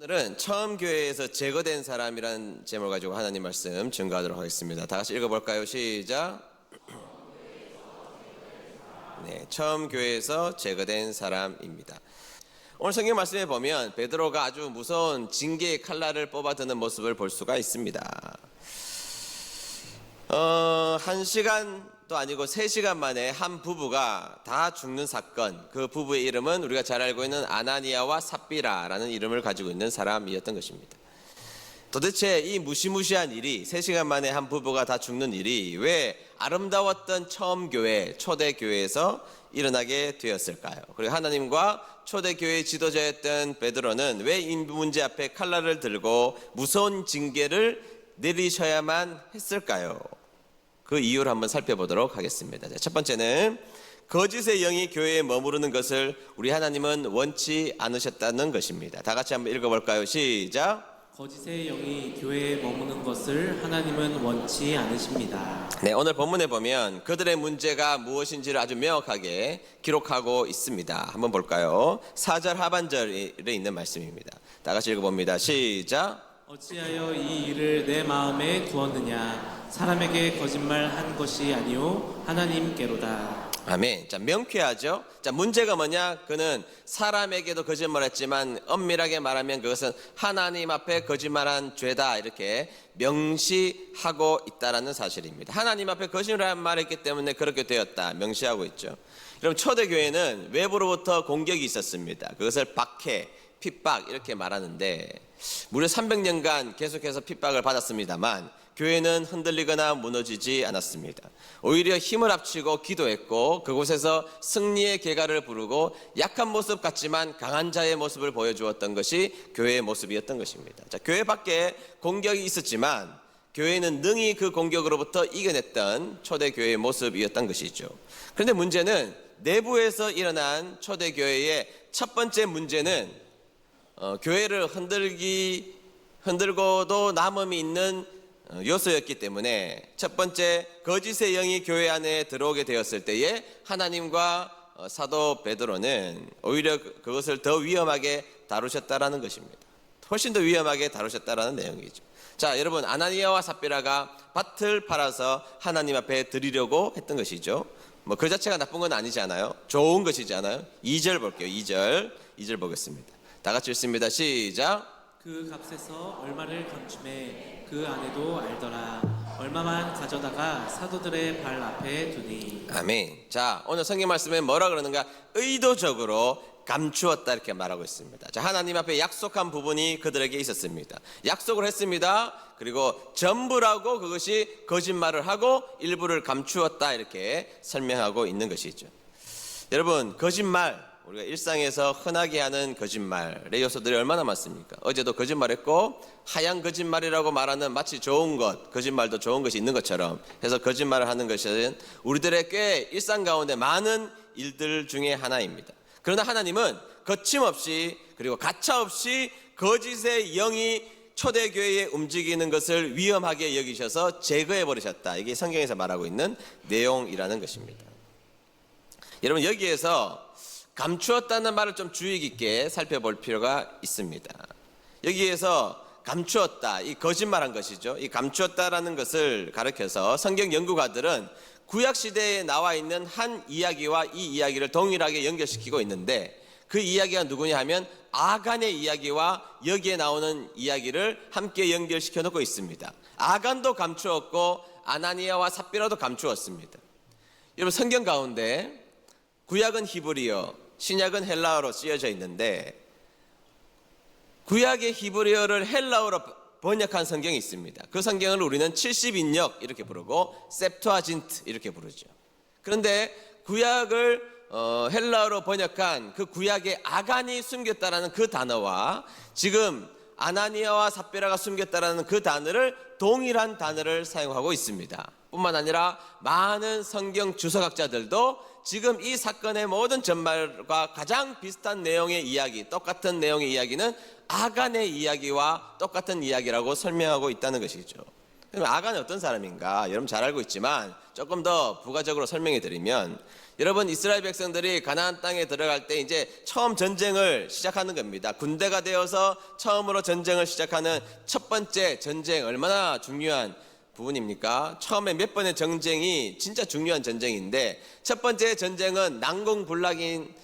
오늘은 처음 교회에서 제거된 사람이라는 제목을 가지고 하나님 말씀 증거하도록 하겠습니다. 다 같이 읽어볼까요? 시작. 네, 처음 교회에서 제거된 사람입니다. 오늘 성경 말씀에 보면 베드로가 아주 무서운 징계의 칼날을 뽑아드는 모습을 볼 수가 있습니다. 1시간도 아니고 3시간 만에 한 부부가 다 죽는 사건, 그 부부의 이름은 우리가 잘 알고 있는 아나니아와 삽비라라는 이름을 가지고 있는 사람이었던 것입니다. 도대체 이 무시무시한 일이, 3시간 만에 한 부부가 다 죽는 일이 왜 아름다웠던 처음 교회, 초대교회에서 일어나게 되었을까요? 그리고 하나님과 초대교회의 지도자였던 베드로는 왜 이 문제 앞에 칼날을 들고 무서운 징계를 내리셔야만 했을까요? 그 이유를 한번 살펴보도록 하겠습니다. 첫 번째는 거짓의 영이 교회에 머무르는 것을 우리 하나님은 원치 않으셨다는 것입니다. 다 같이 한번 읽어볼까요? 시작. 거짓의 영이 교회에 머무는 것을 하나님은 원치 않으십니다. 네, 오늘 본문에 보면 그들의 문제가 무엇인지를 아주 명확하게 기록하고 있습니다. 한번 볼까요? 4절 하반절에 있는 말씀입니다. 다 같이 읽어봅니다. 시작. 어찌하여 이 일을 내 마음에 두었느냐? 사람에게 거짓말한 것이 아니요 하나님께로다. 아멘. 자, 명쾌하죠? 자, 문제가 뭐냐? 그는 사람에게도 거짓말했지만 엄밀하게 말하면 그것은 하나님 앞에 거짓말한 죄다, 이렇게 명시하고 있다라는 사실입니다. 하나님 앞에 거짓말했기 때문에 그렇게 되었다, 명시하고 있죠. 그럼 초대교회는 외부로부터 공격이 있었습니다. 그것을 박해, 핍박 이렇게 말하는데 무려 300년간 계속해서 핍박을 받았습니다만 교회는 흔들리거나 무너지지 않았습니다. 오히려 힘을 합치고 기도했고 그곳에서 승리의 계가를 부르고 약한 모습 같지만 강한 자의 모습을 보여주었던 것이 교회의 모습이었던 것입니다. 자, 교회 밖에 공격이 있었지만 교회는 능히 그 공격으로부터 이겨냈던 초대교회의 모습이었던 것이죠. 그런데 문제는 내부에서 일어난 초대교회의 첫 번째 문제는 교회를 흔들고도 남음이 있는 요소였기 때문에 첫 번째 거짓의 영이 교회 안에 들어오게 되었을 때에 하나님과 사도 베드로는 오히려 그것을 더 위험하게 다루셨다라는 것입니다. 훨씬 더 위험하게 다루셨다라는 내용이죠. 자, 여러분, 아나니아와 삽비라가 밭을 팔아서 하나님 앞에 드리려고 했던 것이죠. 뭐 그 자체가 나쁜 건 아니잖아요. 좋은 것이잖아요. 2절 볼게요. 2절 보겠습니다. 다 같이 읽습니다. 시작. 그 값에서 얼마를 감춤해 그 아내도 알더라. 얼마만 가져다가 사도들의 발 앞에 두니. 아멘. 자, 오늘 성경 말씀에 뭐라 그러는가? 의도적으로 감추었다, 이렇게 말하고 있습니다. 자, 하나님 앞에 약속한 부분이 그들에게 있었습니다. 약속을 했습니다. 그리고 전부라고 그것이 거짓말을 하고 일부를 감추었다, 이렇게 설명하고 있는 것이죠. 여러분, 거짓말, 우리가 일상에서 흔하게 하는 거짓말의 요소들이 얼마나 많습니까? 어제도 거짓말했고 하얀 거짓말이라고 말하는 마치 좋은 것, 거짓말도 좋은 것이 있는 것처럼 해서 거짓말을 하는 것은 우리들의 꽤 일상 가운데 많은 일들 중에 하나입니다. 그러나 하나님은 거침없이 그리고 가차없이 거짓의 영이 초대교회에 움직이는 것을 위험하게 여기셔서 제거해 버리셨다. 이게 성경에서 말하고 있는 내용이라는 것입니다. 여러분, 여기에서 감추었다는 말을 좀 주의 깊게 살펴볼 필요가 있습니다. 여기에서 감추었다, 이 거짓말한 것이죠. 이 감추었다라는 것을 가리켜서 성경 연구가들은 구약시대에 나와 있는 한 이야기와 이 이야기를 동일하게 연결시키고 있는데 그 이야기가 누구냐 하면 아간의 이야기와 여기에 나오는 이야기를 함께 연결시켜 놓고 있습니다. 아간도 감추었고 아나니아와 삽비라도 감추었습니다. 여러분, 성경 가운데 구약은 히브리어, 신약은 헬라어로 쓰여져 있는데 구약의 히브리어를 헬라어로 번역한 성경이 있습니다. 그 성경을 우리는 70인역 이렇게 부르고 셉투아진트 이렇게 부르죠. 그런데 구약을 헬라어로 번역한 그 구약의 아간이 숨겼다라는 그 단어와 지금 아나니아와 삽비라가 숨겼다라는 그 단어를 동일한 단어를 사용하고 있습니다. 뿐만 아니라 많은 성경 주석학자들도 지금 이 사건의 모든 전말과 가장 비슷한 내용의 이야기, 똑같은 내용의 이야기는 아간의 이야기와 똑같은 이야기라고 설명하고 있다는 것이죠. 그럼 아간은 어떤 사람인가? 여러분 잘 알고 있지만 조금 더 부가적으로 설명해 드리면, 여러분 이스라엘 백성들이 가나안 땅에 들어갈 때 이제 처음 전쟁을 시작하는 겁니다. 군대가 되어서 처음으로 전쟁을 시작하는 첫 번째 전쟁, 얼마나 중요한 부분입니까? 처음에 몇 번의 전쟁이 진짜 중요한 전쟁인데, 첫 번째 전쟁은 난공불락인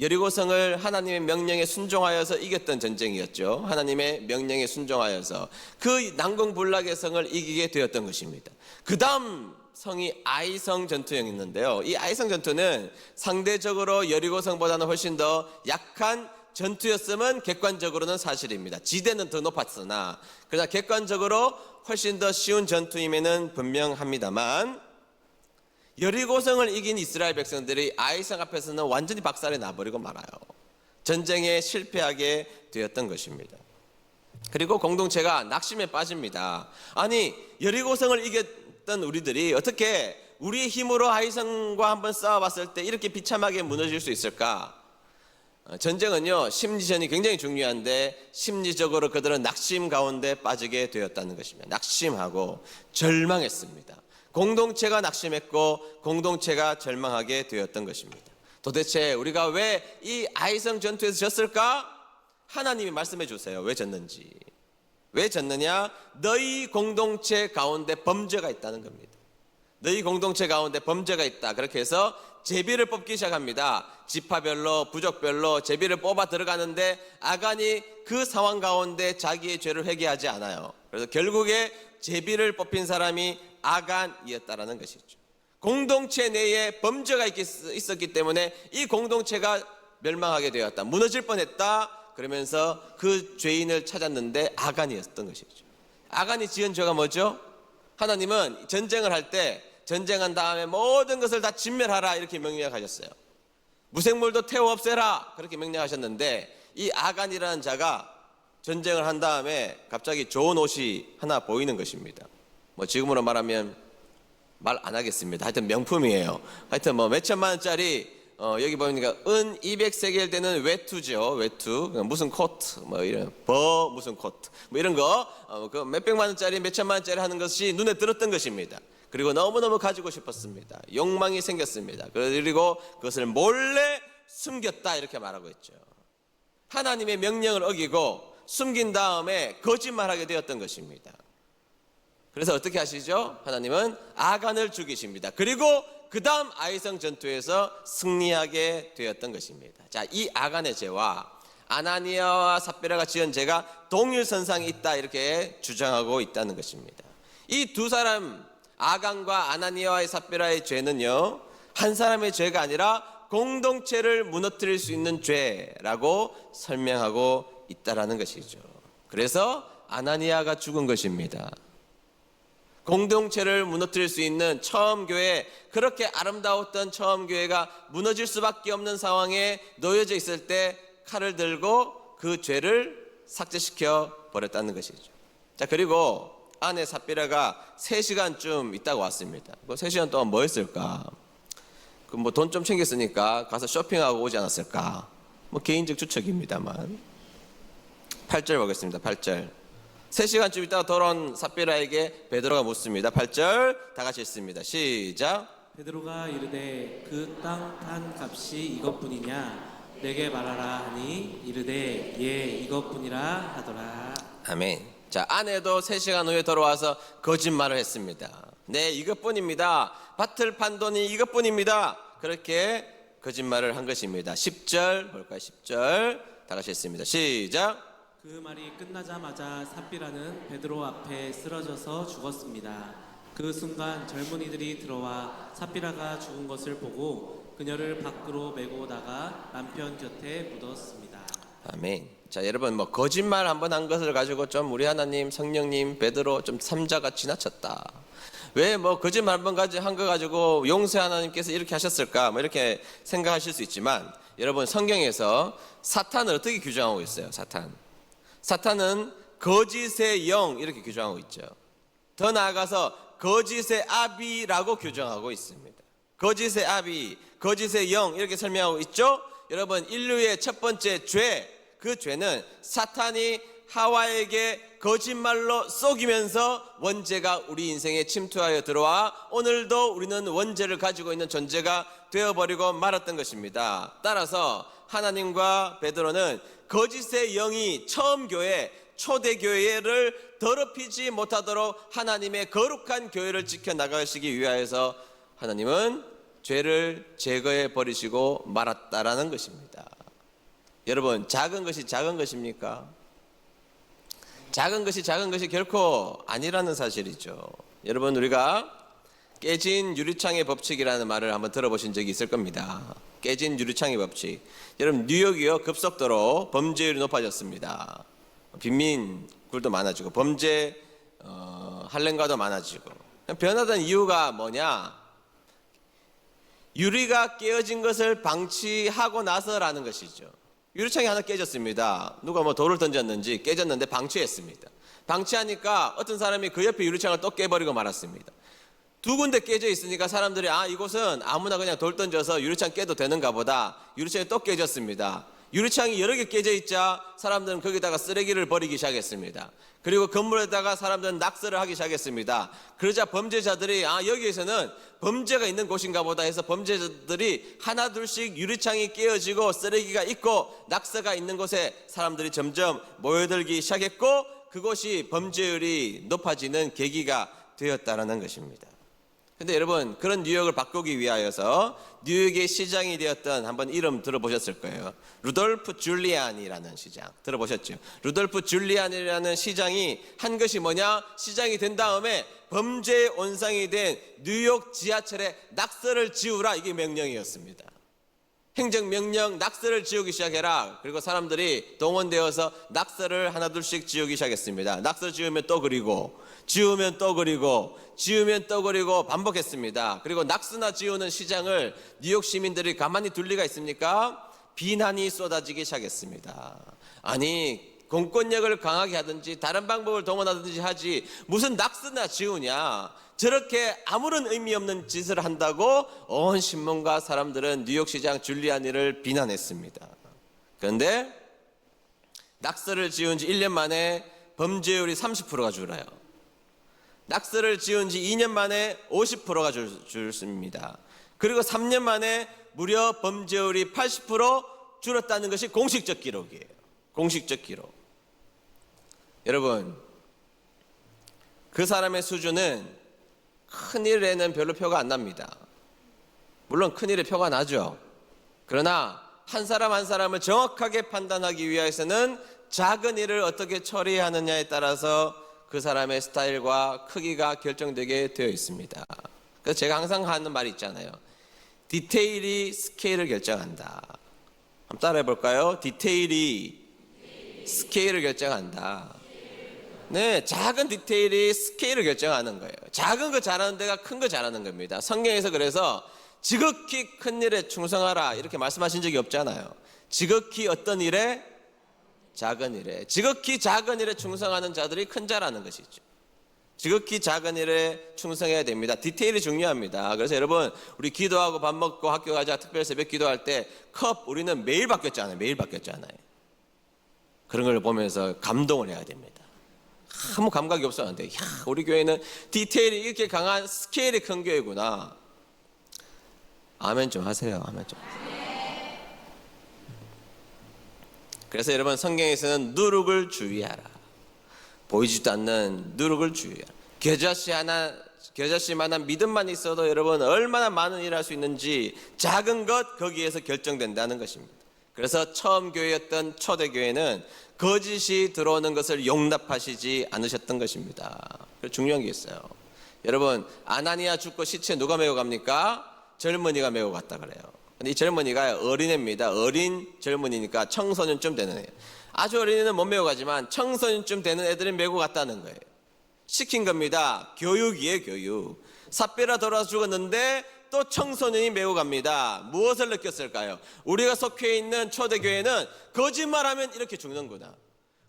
여리고성을 하나님의 명령에 순종하여서 이겼던 전쟁이었죠. 하나님의 명령에 순종하여서 그 난공불락의 성을 이기게 되었던 것입니다. 그 다음 성이 아이성 전투형이 있는데요. 이 아이성 전투는 상대적으로 여리고성보다는 훨씬 더 약한 전투였음은 객관적으로는 사실입니다. 지대는 더 높았으나, 그러나 객관적으로 훨씬 더 쉬운 전투임에는 분명합니다만, 여리고성을 이긴 이스라엘 백성들이 아이성 앞에서는 완전히 박살이 나버리고 말아요. 전쟁에 실패하게 되었던 것입니다. 그리고 공동체가 낙심에 빠집니다. 아니, 여리고성을 이겼던 우리들이 어떻게 우리의 힘으로 아이성과 한번 싸워봤을 때 이렇게 비참하게 무너질 수 있을까? 전쟁은요, 심리전이 굉장히 중요한데 심리적으로 그들은 낙심 가운데 빠지게 되었다는 것입니다. 낙심하고 절망했습니다. 공동체가 낙심했고 공동체가 절망하게 되었던 것입니다. 도대체 우리가 왜 이 아이성 전투에서 졌을까? 하나님이 말씀해 주세요. 왜 졌는지. 왜 졌느냐? 너희 공동체 가운데 범죄가 있다는 겁니다. 너희 공동체 가운데 범죄가 있다. 그렇게 해서 제비를 뽑기 시작합니다. 지파별로, 부족별로 제비를 뽑아 들어가는데 아간이 그 상황 가운데 자기의 죄를 회개하지 않아요. 그래서 결국에 제비를 뽑힌 사람이 아간이었다라는 것이죠. 공동체 내에 범죄가 있었기 때문에 이 공동체가 멸망하게 되었다. 무너질 뻔했다. 그러면서 그 죄인을 찾았는데 아간이었던 것이죠. 아간이 지은 죄가 뭐죠? 하나님은 전쟁을 할 때 전쟁한 다음에 모든 것을 다 진멸하라 이렇게 명령하셨어요. 무생물도 태워 없애라 그렇게 명령하셨는데, 이 아간이라는 자가 전쟁을 한 다음에 갑자기 좋은 옷이 하나 보이는 것입니다. 뭐 지금으로 말하면 말 안 하겠습니다. 하여튼 명품이에요. 하여튼 뭐 몇천만 원짜리 여기 보니까 은 200세겔 되는 외투죠. 외투. 무슨 코트 뭐 이런 무슨 코트 뭐 이런 거 그 몇백만 원짜리 몇천만 원짜리 하는 것이 눈에 들었던 것입니다. 그리고 너무너무 가지고 싶었습니다. 욕망이 생겼습니다. 그리고 그것을 몰래 숨겼다 이렇게 말하고 있죠. 하나님의 명령을 어기고 숨긴 다음에 거짓말하게 되었던 것입니다. 그래서 어떻게 하시죠? 하나님은 아간을 죽이십니다. 그리고 그 다음 아이성 전투에서 승리하게 되었던 것입니다. 자, 이 아간의 죄와 아나니아와 삽비라가 지은 죄가 동일선상에 있다 이렇게 주장하고 있다는 것입니다. 이 두 사람 아간과 아나니아와의 삽비라의 죄는요, 한 사람의 죄가 아니라 공동체를 무너뜨릴 수 있는 죄라고 설명하고 있다라는 것이죠. 그래서 아나니아가 죽은 것입니다. 공동체를 무너뜨릴 수 있는 처음 교회, 그렇게 아름다웠던 처음 교회가 무너질 수밖에 없는 상황에 놓여져 있을 때 칼을 들고 그 죄를 삭제시켜 버렸다는 것이죠. 자, 그리고 아내 삽비라가 3시간쯤 있다가 왔습니다. 그 3시간 동안 뭐 했을까? 그 뭐 돈 좀 챙겼으니까 가서 쇼핑하고 오지 않았을까? 뭐 개인적 추측입니다만. 8절 보겠습니다. 8절. 3시간쯤 있다가 돌아온 삽비라에게 베드로가 묻습니다. 8절 다 같이 읽습니다. 시작. 베드로가 이르되 그 땅 판 값이 이것뿐이냐 내게 말하라 하니 이르되 예 이것뿐이라 하더라. 아멘. 자, 아내도 3시간 후에 돌아와서 거짓말을 했습니다. 네, 이것뿐입니다. 밭을 판 돈이 이것뿐입니다. 그렇게 거짓말을 한 것입니다. 10절 볼까요? 10절 다 같이 읽습니다. 시작. 그 말이 끝나자마자 삽비라는 베드로 앞에 쓰러져서 죽었습니다. 그 순간 젊은이들이 들어와 삽비라가 죽은 것을 보고 그녀를 밖으로 메고 나가 남편 곁에 묻었습니다. 아멘. 자, 여러분 뭐 거짓말 한번 한 것을 가지고 좀 우리 하나님, 성령님, 베드로 좀 삼자가 지나쳤다. 왜 뭐 거짓말 한번 한 거 가지고 용서 하나님께서 이렇게 하셨을까? 뭐 이렇게 생각하실 수 있지만, 여러분 성경에서 사탄을 어떻게 규정하고 있어요? 사탄은 거짓의 영 이렇게 규정하고 있죠. 더 나아가서 거짓의 아비라고 규정하고 있습니다. 거짓의 아비, 거짓의 영 이렇게 설명하고 있죠. 여러분 인류의 첫 번째 죄, 그 죄는 사탄이 하와에게 거짓말로 속이면서 원죄가 우리 인생에 침투하여 들어와 오늘도 우리는 원죄를 가지고 있는 존재가 되어버리고 말았던 것입니다. 따라서 하나님과 베드로는 거짓의 영이 처음 교회, 초대교회를 더럽히지 못하도록 하나님의 거룩한 교회를 지켜나가시기 위하여서 하나님은 죄를 제거해 버리시고 말았다라는 것입니다. 여러분, 작은 것이 작은 것입니까? 작은 것이 결코 아니라는 사실이죠. 여러분, 우리가 깨진 유리창의 법칙이라는 말을 한번 들어보신 적이 있을 겁니다. 깨진 유리창의 법칙. 여러분, 뉴욕이요, 급속도로 범죄율이 높아졌습니다. 빈민굴도 많아지고 범죄 할렘가도 많아지고. 변화된 이유가 뭐냐? 유리가 깨어진 것을 방치하고 나서라는 것이죠. 유리창이 하나 깨졌습니다. 누가 돌을 던졌는지 깨졌는데 방치했습니다. 방치하니까 어떤 사람이 그 옆에 유리창을 또 깨버리고 말았습니다. 두 군데 깨져 있으니까 사람들이 이곳은 아무나 그냥 돌 던져서 유리창 깨도 되는가 보다. 유리창이 또 깨졌습니다. 유리창이 여러 개 깨져 있자 사람들은 거기다가 쓰레기를 버리기 시작했습니다. 그리고 건물에다가 사람들은 낙서를 하기 시작했습니다. 그러자 범죄자들이 여기에서는 범죄가 있는 곳인가 보다 해서 범죄자들이 하나 둘씩 유리창이 깨어지고 쓰레기가 있고 낙서가 있는 곳에 사람들이 점점 모여들기 시작했고 그곳이 범죄율이 높아지는 계기가 되었다는 것입니다. 근데 여러분, 그런 뉴욕을 바꾸기 위하여서 뉴욕의 시장이 되었던, 한번 이름 들어보셨을 거예요. 루돌프 줄리안이라는 시장 들어보셨죠? 루돌프 줄리안이라는 시장이 한 것이 뭐냐? 시장이 된 다음에 범죄의 온상이 된 뉴욕 지하철에 낙서를 지우라, 이게 명령이었습니다. 행정명령, 낙서를 지우기 시작해라. 그리고 사람들이 동원되어서 낙서를 하나 둘씩 지우기 시작했습니다. 낙서 지우면 또 그리고, 지우면 또 그리고, 지우면 또 그리고 반복했습니다. 그리고 낙서나 지우는 시장을 뉴욕 시민들이 가만히 둘 리가 있습니까? 비난이 쏟아지기 시작했습니다. 아니, 공권력을 강하게 하든지 다른 방법을 동원하든지 하지 무슨 낙서나 지우냐, 저렇게 아무런 의미 없는 짓을 한다고 온 신문과 사람들은 뉴욕시장 줄리아니를 비난했습니다. 그런데 낙서를 지은 지 1년 만에 범죄율이 30%가 줄어요. 낙서를 지은 지 2년 만에 50%가 줄습니다. 그리고 3년 만에 무려 범죄율이 80% 줄었다는 것이 공식적 기록이에요. 공식적 기록. 여러분, 그 사람의 수준은 큰일에는 별로 표가 안 납니다. 물론 큰일에 표가 나죠. 그러나 한 사람 한 사람을 정확하게 판단하기 위해서는 작은 일을 어떻게 처리하느냐에 따라서 그 사람의 스타일과 크기가 결정되게 되어 있습니다. 그래서 제가 항상 하는 말이 있잖아요. 디테일이 스케일을 결정한다. 한번 따라해 볼까요? 디테일이 스케일을 결정한다. 네, 작은 디테일이 스케일을 결정하는 거예요. 작은 거 잘하는 데가 큰 거 잘하는 겁니다. 성경에서 그래서 지극히 큰 일에 충성하라 이렇게 말씀하신 적이 없잖아요. 지극히 어떤 일에? 작은 일에. 지극히 작은 일에 충성하는 자들이 큰 자라는 것이죠. 지극히 작은 일에 충성해야 됩니다. 디테일이 중요합니다. 그래서 여러분, 우리 기도하고 밥 먹고 학교 가자 특별 새벽 기도할 때 컵 우리는 매일 바뀌었잖아요. 매일 바뀌었잖아요. 그런 걸 보면서 감동을 해야 됩니다. 아무 감각이 없었는데, 우리 교회는 디테일이 이렇게 강한 스케일이 큰 교회구나. 아멘 좀 하세요. 아멘 좀 하세요. 그래서 여러분, 성경에서는 누룩을 주의하라. 보이지도 않는 누룩을 주의하라. 겨자씨만한 믿음만 있어도 여러분 얼마나 많은 일을 할 수 있는지 작은 것 거기에서 결정된다는 것입니다. 그래서 처음 교회였던 초대교회는 거짓이 들어오는 것을 용납하시지 않으셨던 것입니다. 중요한 게 있어요. 여러분, 아나니아 죽고 시체 누가 메고 갑니까? 젊은이가 메고 갔다 그래요. 근데 이 젊은이가 어린애입니다. 어린 젊은이니까 청소년쯤 되는 애. 아주 어린애는 못 메고 가지만 청소년쯤 되는 애들이 메고 갔다는 거예요. 시킨 겁니다. 교육이에요, 교육. 삽비라 돌아서 죽었는데 또 청소년이 메고 갑니다. 무엇을 느꼈을까요? 우리가 속해 있는 초대교회는 거짓말하면 이렇게 죽는구나.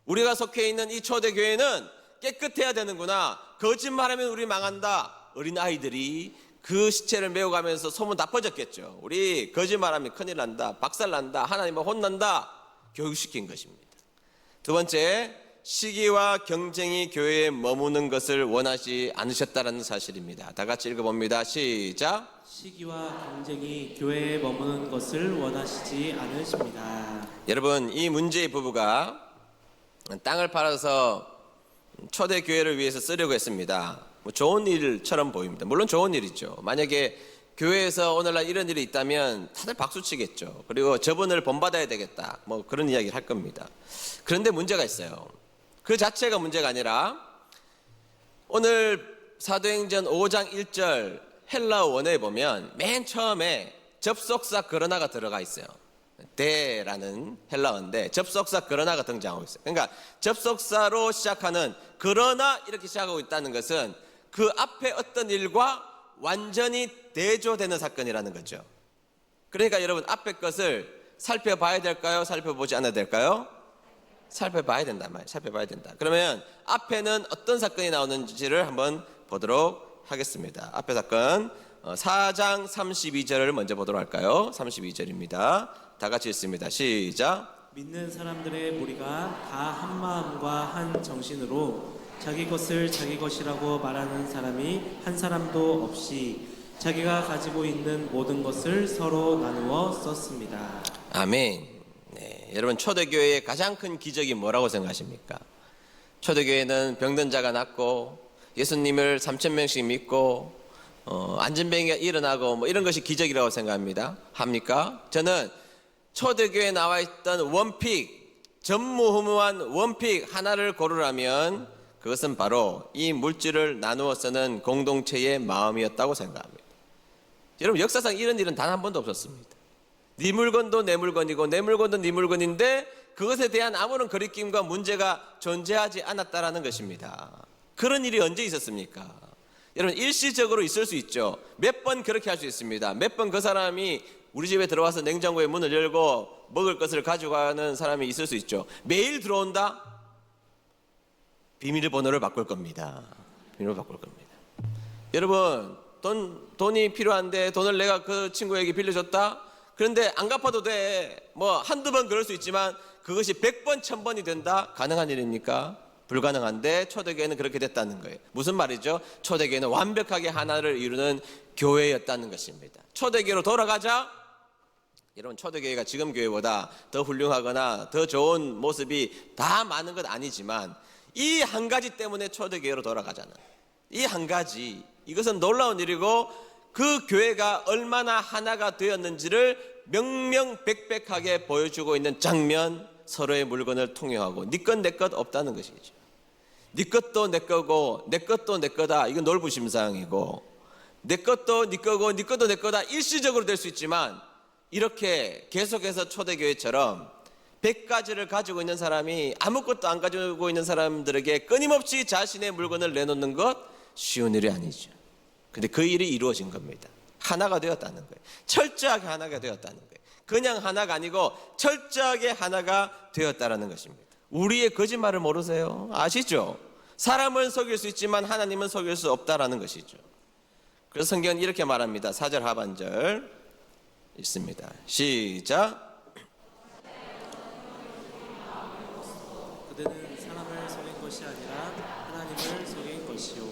우리가 속해 있는 이 초대교회는 깨끗해야 되는구나. 거짓말하면 우리 망한다. 어린 아이들이 그 시체를 메고 가면서 소문 다 퍼졌겠죠. 우리 거짓말하면 큰일 난다. 박살난다. 하나님은 혼난다. 교육시킨 것입니다. 두 번째, 시기와 경쟁이 교회에 머무는 것을 원하지 않으셨다는 사실입니다. 다 같이 읽어봅니다. 시작. 시기와 경쟁이 교회에 머무는 것을 원하시지 않으십니다. 여러분, 이 문제의 부부가 땅을 팔아서 초대 교회를 위해서 쓰려고 했습니다. 뭐 좋은 일처럼 보입니다. 물론 좋은 일이죠. 만약에 교회에서 오늘날 이런 일이 있다면 다들 박수 치겠죠. 그리고 저분을 본받아야 되겠다. 뭐 그런 이야기를 할 겁니다. 그런데 문제가 있어요. 그 자체가 문제가 아니라 오늘 사도행전 5장 1절 헬라어 원어에 보면 맨 처음에 접속사 그러나가 들어가 있어요. 대라는 헬라어인데 접속사 그러나가 등장하고 있어요. 그러니까 접속사로 시작하는 그러나 이렇게 시작하고 있다는 것은 그 앞에 어떤 일과 완전히 대조되는 사건이라는 거죠. 그러니까 여러분 앞에 것을 살펴봐야 될까요? 살펴보지 않아야 될까요? 살펴봐야 된단 말이에요. 살펴봐야 된다. 그러면 앞에는 어떤 사건이 나오는지를 한번 보도록 하겠습니다. 앞에 사건 4장 32절을 먼저 보도록 할까요? 32절입니다. 다 같이 읽습니다. 시작. 믿는 사람들의 무리가 다 한 마음과 한 정신으로 자기 것을 자기 것이라고 말하는 사람이 한 사람도 없이 자기가 가지고 있는 모든 것을 서로 나누어 썼습니다. 아멘. 네, 여러분 초대교회의 가장 큰 기적이 뭐라고 생각하십니까? 초대교회는 병든 자가 낫고 예수님을 3,000명씩 믿고 안전병이가 일어나고 뭐 이런 것이 기적이라고 생각합니다. 합니까? 저는 초대교회에 나와 있던 원픽, 전무후무한 원픽 하나를 고르라면 그것은 바로 이 물질을 나누어 쓰는 공동체의 마음이었다고 생각합니다. 여러분 역사상 이런 일은 단 한 번도 없었습니다. 네 물건도 내 물건이고 내 물건도 네 물건인데 그것에 대한 아무런 거리낌과 문제가 존재하지 않았다라는 것입니다. 그런 일이 언제 있었습니까? 여러분 일시적으로 있을 수 있죠. 몇 번 그렇게 할 수 있습니다. 몇 번 그 사람이 우리 집에 들어와서 냉장고에 문을 열고 먹을 것을 가져가는 사람이 있을 수 있죠. 매일 들어온다? 비밀번호를 바꿀 겁니다. 비밀번호 바꿀 겁니다. 여러분 돈이 필요한데 돈을 내가 그 친구에게 빌려줬다? 그런데 안 갚아도 돼. 뭐 한두 번 그럴 수 있지만 그것이 100번, 1000번이 된다? 가능한 일입니까? 불가능한데 초대교회는 그렇게 됐다는 거예요. 무슨 말이죠? 초대교회는 완벽하게 하나를 이루는 교회였다는 것입니다. 초대교회로 돌아가자. 여러분 초대교회가 지금 교회보다 더 훌륭하거나 더 좋은 모습이 다 많은 건 아니지만 이 한 가지 때문에 초대교회로 돌아가잖아요. 이 한 가지, 이것은 놀라운 일이고 그 교회가 얼마나 하나가 되었는지를 명명백백하게 보여주고 있는 장면. 서로의 물건을 통용하고 네 것 내 것 없다는 것이죠. 네 것도 내 거고 내 것도 내 거다. 이건 놀부심상이고 내 것도 네 거고 네 것도 내 거다. 일시적으로 될 수 있지만 이렇게 계속해서 초대교회처럼 100가지를 가지고 있는 사람이 아무것도 안 가지고 있는 사람들에게 끊임없이 자신의 물건을 내놓는 것 쉬운 일이 아니죠. 근데 그 일이 이루어진 겁니다. 하나가 되었다는 거예요. 철저하게 하나가 되었다는 거예요. 그냥 하나가 아니고 철저하게 하나가 되었다는 것입니다. 우리의 거짓말을 모르세요? 아시죠? 사람은 속일 수 있지만 하나님은 속일 수 없다라는 것이죠. 그래서 성경은 이렇게 말합니다. 4절 하반절 읽습니다. 시작. 그대는 사람을 속인 것이 아니라 하나님을 속인 것이요.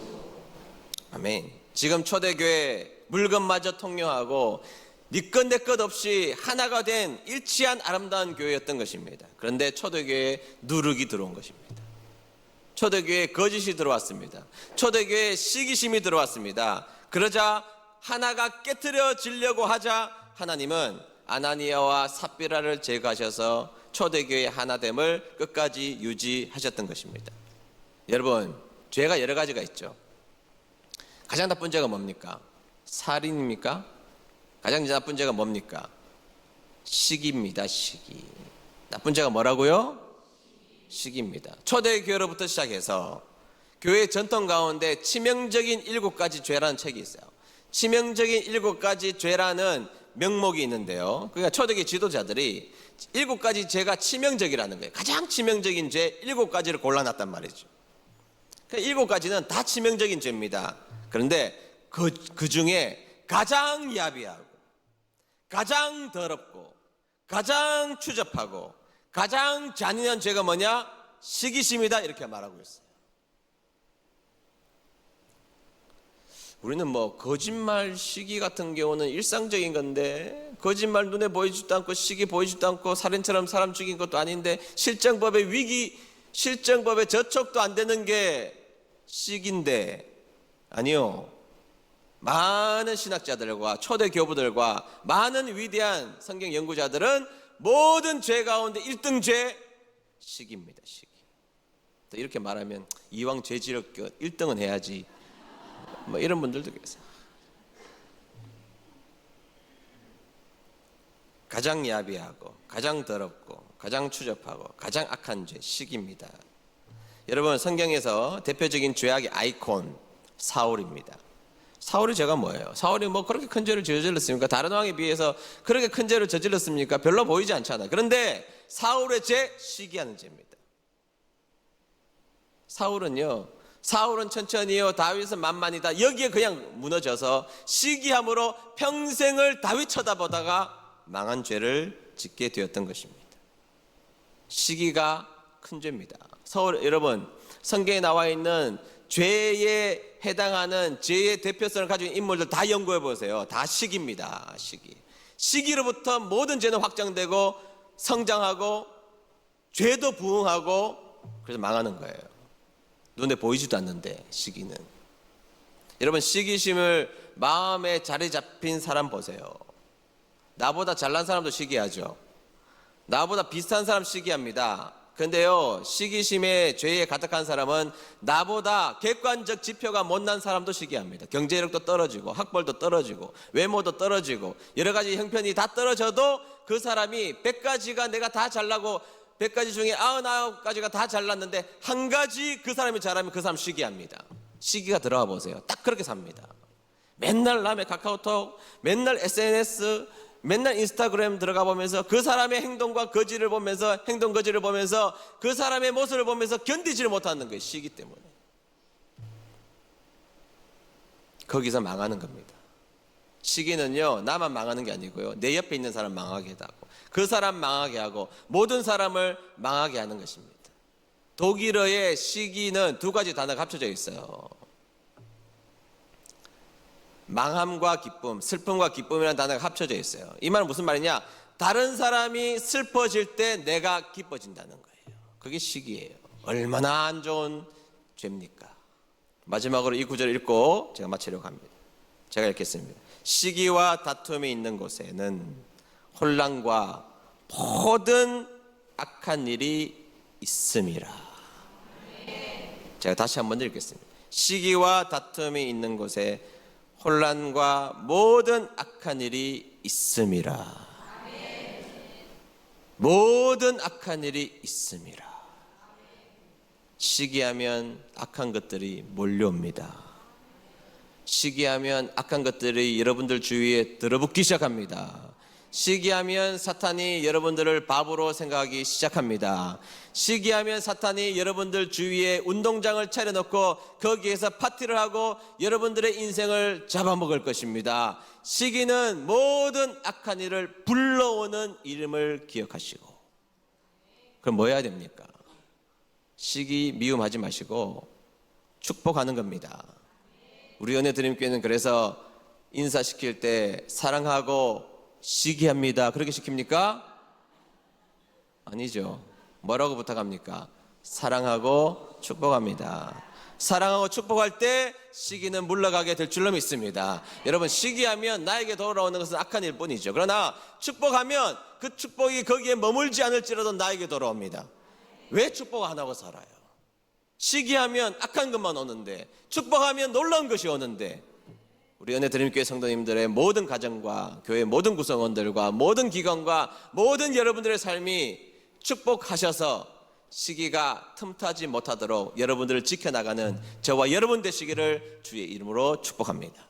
아멘. 지금 초대교회 물건마저 통용하고 네 것 내 것 없이 하나가 된 일치한 아름다운 교회였던 것입니다. 그런데 초대교회에 누룩이 들어온 것입니다. 초대교회에 거짓이 들어왔습니다. 초대교회에 시기심이 들어왔습니다. 그러자 하나가 깨트려지려고 하자 하나님은 아나니아와 삽비라를 제거하셔서 초대교회의 하나됨을 끝까지 유지하셨던 것입니다. 여러분 죄가 여러 가지가 있죠. 가장 나쁜 죄가 뭡니까? 살인입니까? 가장 나쁜 죄가 뭡니까? 시기입니다. 시기. 나쁜 죄가 뭐라고요? 시기입니다. 초대교회로부터 시작해서 교회 전통 가운데 치명적인 7가지 죄라는 책이 있어요. 치명적인 7가지 죄라는 명목이 있는데요. 그러니까 초대교회 지도자들이 7가지 죄가 치명적이라는 거예요. 가장 치명적인 죄 7가지를 골라놨단 말이죠. 그 7가지는 다 치명적인 죄입니다. 그런데 그 중에 가장 야비하고 가장 더럽고 가장 추접하고 가장 잔인한 죄가 뭐냐? 시기심이다 이렇게 말하고 있어요. 우리는 뭐 거짓말 시기 같은 경우는 일상적인 건데, 거짓말 눈에 보이지도 않고 시기 보이지도 않고 살인처럼 사람 죽인 것도 아닌데, 실정법의 위기, 실정법의 저촉도 안 되는 게 시기인데, 아니요, 많은 신학자들과 초대 교부들과 많은 위대한 성경 연구자들은 모든 죄 가운데 1등 죄 시기입니다. 시기. 또 이렇게 말하면 이왕 죄 지을 것 1등은 해야지, 뭐 이런 분들도 계세요. 가장 야비하고 가장 더럽고 가장 추접하고 가장 악한 죄 시기입니다. 여러분, 성경에서 대표적인 죄악의 아이콘 사울입니다. 사울이 죄가 뭐예요? 사울이 뭐 그렇게 큰 죄를 저질렀습니까? 다른 왕에 비해서 그렇게 큰 죄를 저질렀습니까? 별로 보이지 않잖아요. 그런데 사울의 죄, 시기하는 죄입니다. 사울은 천천히요, 다윗은 만만이다, 여기에 그냥 무너져서 시기함으로 평생을 다윗 쳐다보다가 망한 죄를 짓게 되었던 것입니다. 시기가 큰 죄입니다. 여러분, 성경에 나와 있는 죄에 해당하는 죄의 대표성을 가지고 있는 인물들 다 연구해 보세요. 다 시기입니다. 시기로부터 모든 죄는 확장되고 성장하고 죄도 부흥하고, 그래서 망하는 거예요. 눈에 보이지도 않는데 시기는. 여러분, 시기심을 마음에 자리 잡힌 사람 보세요. 나보다 잘난 사람도 시기하죠. 나보다 비슷한 사람 시기합니다. 근데요, 시기심에 죄에 가득한 사람은 나보다 객관적 지표가 못난 사람도 시기합니다. 경제력도 떨어지고 학벌도 떨어지고 외모도 떨어지고 여러 가지 형편이 다 떨어져도 그 사람이 100가지가 내가 다 잘나고 100가지 중에 99가지가 다 잘났는데 한 가지 그 사람이 잘하면 그 사람 시기합니다. 시기가 들어가 보세요. 딱 그렇게 삽니다. 맨날 남의 카카오톡, 맨날 SNS, 맨날 인스타그램 들어가 보면서 그 사람의 행동과 거지를 보면서, 행동 거지를 보면서 그 사람의 모습을 보면서 견디지를 못하는 거예요. 시기 때문에. 거기서 망하는 겁니다. 시기는요, 나만 망하는 게 아니고요, 내 옆에 있는 사람 망하게 하고 그 사람 망하게 하고 모든 사람을 망하게 하는 것입니다. 독일어의 시기는 두 가지 단어가 합쳐져 있어요. 망함과 기쁨, 슬픔과 기쁨이라는 단어가 합쳐져 있어요. 이 말은 무슨 말이냐? 다른 사람이 슬퍼질 때 내가 기뻐진다는 거예요. 그게 시기예요. 얼마나 안 좋은 죄입니까? 마지막으로 이 구절을 읽고 제가 마치려고 합니다. 제가 읽겠습니다. 시기와 다툼이 있는 곳에는 혼란과 모든 악한 일이 있음이라. 제가 다시 한번 읽겠습니다. 시기와 다툼이 있는 곳에 혼란과 모든 악한 일이 있음이라. 모든 악한 일이 있음이라. 시기하면 악한 것들이 몰려옵니다. 시기하면 악한 것들이 여러분들 주위에 들어붙기 시작합니다. 시기하면 사탄이 여러분들을 바보로 생각하기 시작합니다. 시기하면 사탄이 여러분들 주위에 운동장을 차려놓고 거기에서 파티를 하고 여러분들의 인생을 잡아먹을 것입니다. 시기는 모든 악한 일을 불러오는 이름을 기억하시고, 그럼 뭐 해야 됩니까? 시기 미움하지 마시고 축복하는 겁니다. 우리 은혜드림교회는 그래서 인사시킬 때 사랑하고 시기합니다, 그렇게 시킵니까? 아니죠. 뭐라고 부탁합니까? 사랑하고 축복합니다. 사랑하고 축복할 때 시기는 물러가게 될 줄로 믿습니다. 여러분, 시기하면 나에게 돌아오는 것은 악한 일뿐이죠. 그러나 축복하면 그 축복이 거기에 머물지 않을지라도 나에게 돌아옵니다. 왜 축복 안 하고 살아요? 시기하면 악한 것만 오는데, 축복하면 놀라운 것이 오는데, 우리 은혜드림교회 성도님들의 모든 가정과 교회 모든 구성원들과 모든 기관과 모든 여러분들의 삶이 축복하셔서 시기가 틈타지 못하도록 여러분들을 지켜나가는 저와 여러분 되시기를 주의 이름으로 축복합니다.